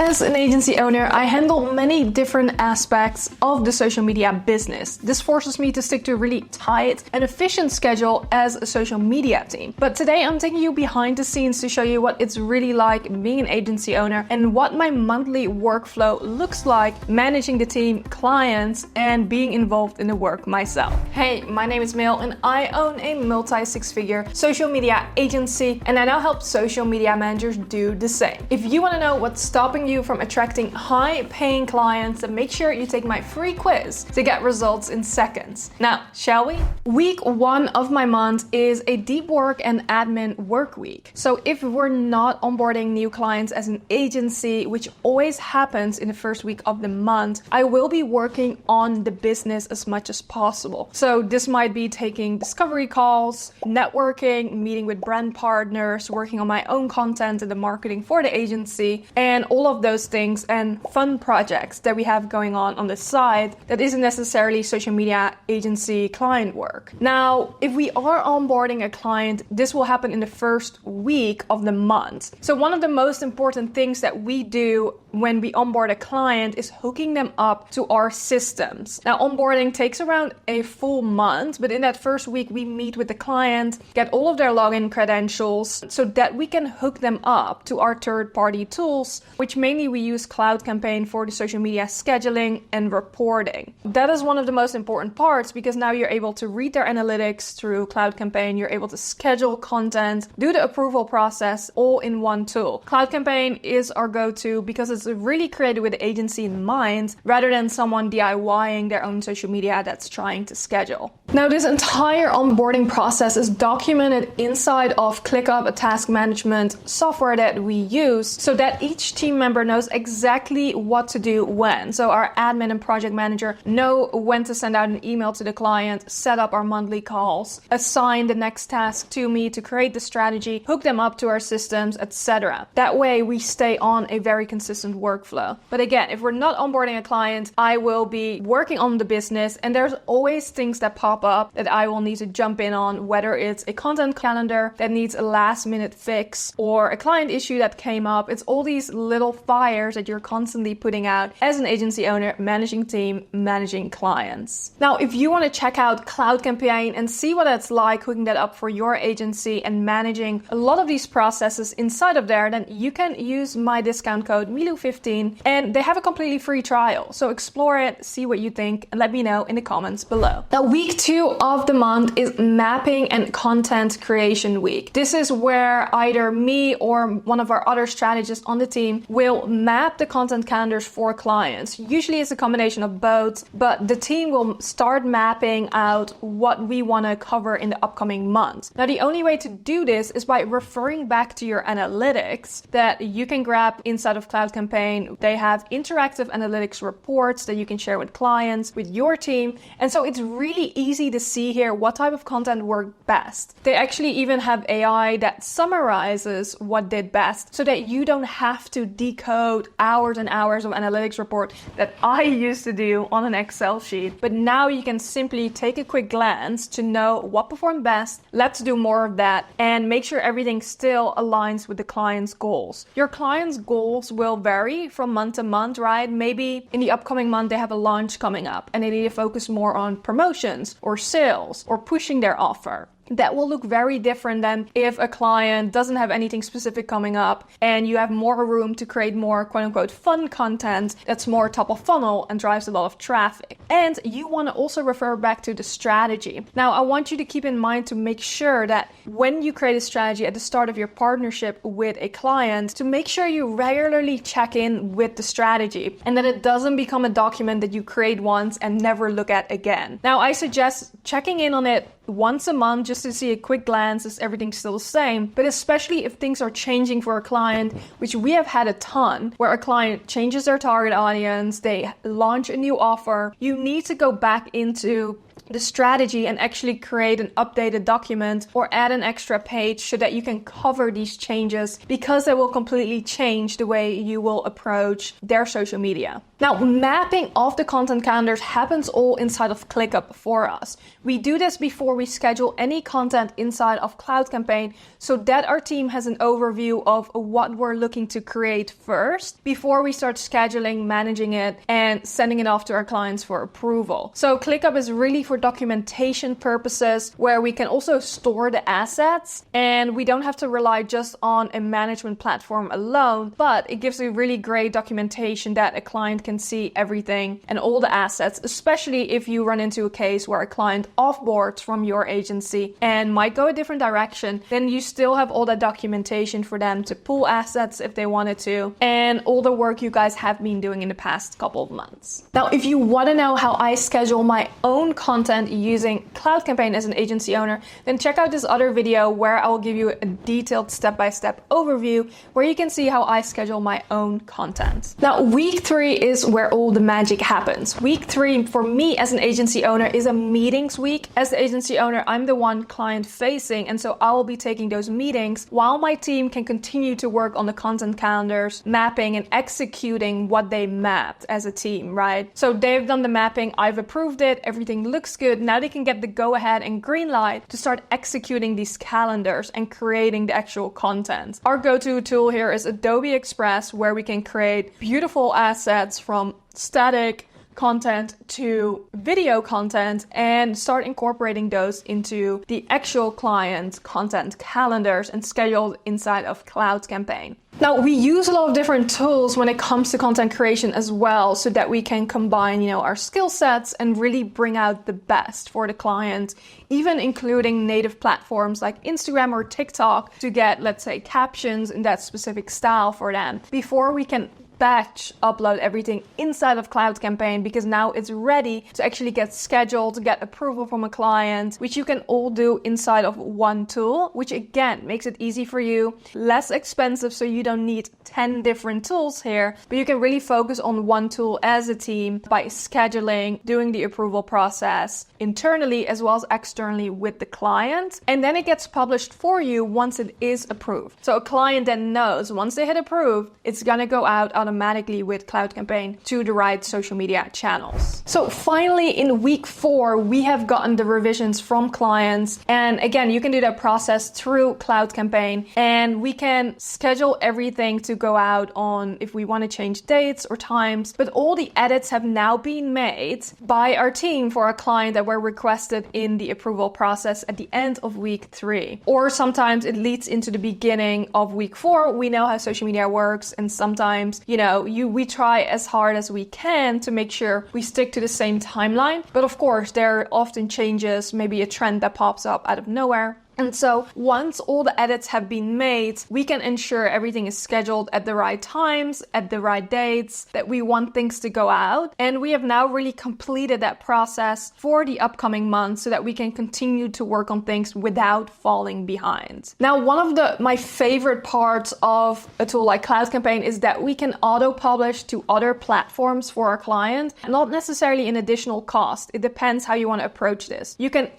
As an agency owner, I handle many different aspects of the social media business. This forces me to stick to a really tight and efficient schedule as a social media team. But today I'm taking you behind the scenes to show you what it's really like being an agency owner and what my monthly workflow looks like managing the team, clients, and being involved in the work myself. Hey, my name is Mel and I own a multi-six-figure social media agency, and I now help social media managers do the same. If you want to know what's stopping you from attracting high-paying clients, then make sure you take my free quiz to get results in seconds. Now, shall we? Week 1 of my month is a deep work and admin work week. So if we're not onboarding new clients as an agency, which always happens in the first week of the month, I will be working on the business as much as possible. So this might be taking discovery calls, networking, meeting with brand partners, working on my own content and the marketing for the agency, and all of those things and fun projects that we have going on the side that isn't necessarily social media agency client work. Now, if we are onboarding a client, this will happen in the first week of the month. So one of the most important things that we do when we onboard a client is hooking them up to our systems. Now, onboarding takes around a full month, but in that first week, we meet with the client, get all of their login credentials so that we can hook them up to our third-party tools, which mainly we use Cloud Campaign for the social media scheduling and reporting. That is one of the most important parts because now you're able to read their analytics through Cloud Campaign, you're able to schedule content, do the approval process all in one tool. Cloud Campaign is our go-to because it's really created with the agency in mind rather than someone DIYing their own social media that's trying to schedule. Now, this entire onboarding process is documented inside of ClickUp, a task management software that we use, so that each team member knows exactly what to do when. So our admin and project manager know when to send out an email to the client, set up our monthly calls, assign the next task to me to create the strategy, hook them up to our systems, etc. That way we stay on a very consistent workflow. But again, if we're not onboarding a client, I will be working on the business, and there's always things that pop up that I will need to jump in on, whether it's a content calendar that needs a last minute fix or a client issue that came up. It's all these little fires that you're constantly putting out as an agency owner, managing team, managing clients. Now, if you want to check out Cloud Campaign and see what it's like hooking that up for your agency and managing a lot of these processes inside of there, then you can use my discount code MILU15 and they have a completely free trial. So explore it, see what you think, and let me know in the comments below. Now, week 2 of the month is mapping and content creation week. This is where either me or one of our other strategists on the team will map the content calendars for clients. Usually it's a combination of both, but the team will start mapping out what we want to cover in the upcoming month. Now, the only way to do this is by referring back to your analytics that you can grab inside of Cloud Campaign. They have interactive analytics reports that you can share with clients, with your team. And so it's really easy to see here what type of content worked best. They actually even have AI that summarizes what did best so that you don't have to decode hours and hours of analytics report that I used to do on an Excel sheet. But now you can simply take a quick glance to know what performed best. Let's do more of that and make sure everything still aligns with the client's goals. Your client's goals will vary from month to month, right? Maybe in the upcoming month they have a launch coming up and they need to focus more on promotions or sales or pushing their offer. That will look very different than if a client doesn't have anything specific coming up and you have more room to create more quote unquote fun content that's more top of funnel and drives a lot of traffic. And you want to also refer back to the strategy. Now, I want you to keep in mind to make sure that when you create a strategy at the start of your partnership with a client, to make sure you regularly check in with the strategy and that it doesn't become a document that you create once and never look at again. Now, I suggest checking in on it once a month just to see a quick glance, is everything still the same? But especially if things are changing for a client, which we have had a ton, where a client changes their target audience, they launch a new offer, you need to go back into the strategy and actually create an updated document or add an extra page so that you can cover these changes, because they will completely change the way you will approach their social media. Now, mapping of the content calendars happens all inside of ClickUp for us. We do this before we schedule any content inside of Cloud Campaign, so that our team has an overview of what we're looking to create first before we start scheduling, managing it, and sending it off to our clients for approval. So ClickUp is really for documentation purposes, where we can also store the assets, and we don't have to rely just on a management platform alone, but it gives a really great documentation that a client can see everything and all the assets, especially if you run into a case where a client offboards from your agency and might go a different direction. Then you still have all that documentation for them to pull assets if they wanted to, and all the work you guys have been doing in the past couple of months. Now, if you want to know how I schedule my own content using Cloud Campaign as an agency owner, then check out this other video where I will give you a detailed step-by-step overview where you can see how I schedule my own content. Now, week 3 is where all the magic happens. Week 3 for me as an agency owner is a meetings week. As the agency owner, I'm the one client facing, and so I will be taking those meetings while my team can continue to work on the content calendars, mapping and executing what they mapped as a team, right? So they've done the mapping, I've approved it, everything looks good. Now they can get the go ahead and green light to start executing these calendars and creating the actual content. Our go-to tool here is Adobe Express, where we can create beautiful assets from static content to video content and start incorporating those into the actual client content calendars and scheduled inside of Cloud Campaign. Now, we use a lot of different tools when it comes to content creation as well, so that we can combine, our skill sets and really bring out the best for the client, even including native platforms like Instagram or TikTok to get, let's say, captions in that specific style for them before we can batch upload everything inside of Cloud Campaign, because now it's ready to actually get scheduled, to get approval from a client, which you can all do inside of one tool, which again makes it easy for you, less expensive, so you don't need 10 different tools here, but you can really focus on one tool as a team by scheduling, doing the approval process internally as well as externally with the client, and then it gets published for you once it is approved. So a client then knows once they hit approve, it's gonna go out automatically with Cloud Campaign to the right social media channels. So finally, in week 4, we have gotten the revisions from clients, and again, you can do that process through Cloud Campaign, and we can schedule everything to go out on if we want to change dates or times, but all the edits have now been made by our team for a client that were requested in the approval process at the end of week 3. Or sometimes it leads into the beginning of week 4. We know how social media works, and sometimes, we try as hard as we can to make sure we stick to the same timeline. But of course, there are often changes, maybe a trend that pops up out of nowhere. And so once all the edits have been made, we can ensure everything is scheduled at the right times, at the right dates, that we want things to go out. And we have now really completed that process for the upcoming months so that we can continue to work on things without falling behind. Now, one of my favorite parts of a tool like Cloud Campaign is that we can auto-publish to other platforms for our client, not necessarily an additional cost. It depends how you want to approach this. You can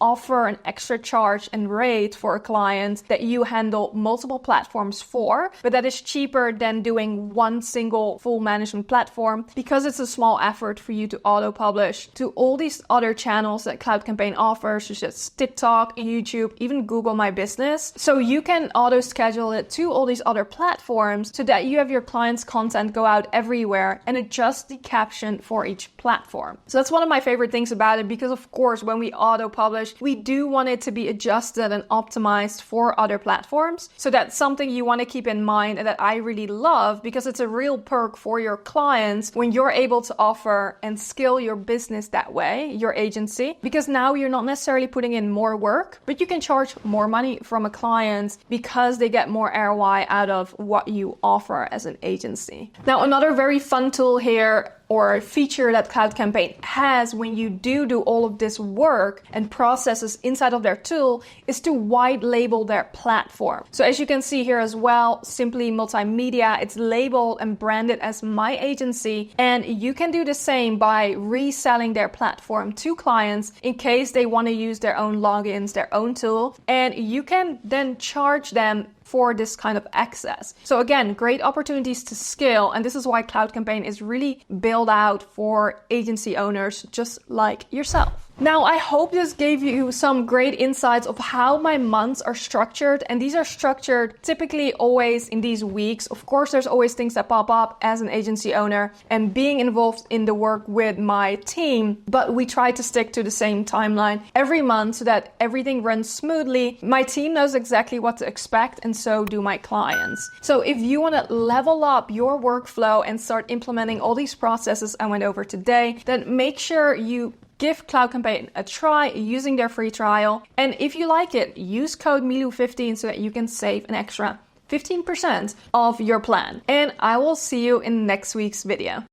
offer an extra charge and rate for a client that you handle multiple platforms for, but that is cheaper than doing one single full management platform, because it's a small effort for you to auto-publish to all these other channels that Cloud Campaign offers, such as TikTok, YouTube, even Google My Business. So you can auto-schedule it to all these other platforms so that you have your client's content go out everywhere and adjust the caption for each platform. So that's one of my favorite things about it, because of course, when we auto-publish, we do want it to be adjusted and optimized for other platforms. So that's something you want to keep in mind, and that I really love, because it's a real perk for your clients when you're able to offer and scale your business that way, your agency, because now you're not necessarily putting in more work, but you can charge more money from a client because they get more ROI out of what you offer as an agency. Now, another very fun tool here or feature that Cloud Campaign has when you do all of this work and processes inside of their tool is to white label their platform. So as you can see here as well, Simply Multimedia, it's labeled and branded as my agency, and you can do the same by reselling their platform to clients in case they want to use their own logins, their own tool, and you can then charge them for this kind of access. So again, great opportunities to scale, and this is why Cloud Campaign is really built out for agency owners just like yourself. Now, I hope this gave you some great insights of how my months are structured, and these are structured typically always in these weeks. Of course, there's always things that pop up as an agency owner and being involved in the work with my team, but we try to stick to the same timeline every month so that everything runs smoothly. My team knows exactly what to expect, and so do my clients. So if you want to level up your workflow and start implementing all these processes I went over today, then make sure you give Cloud Campaign a try using their free trial. And if you like it, use code MILU15 so that you can save an extra 15% of your plan. And I will see you in next week's video.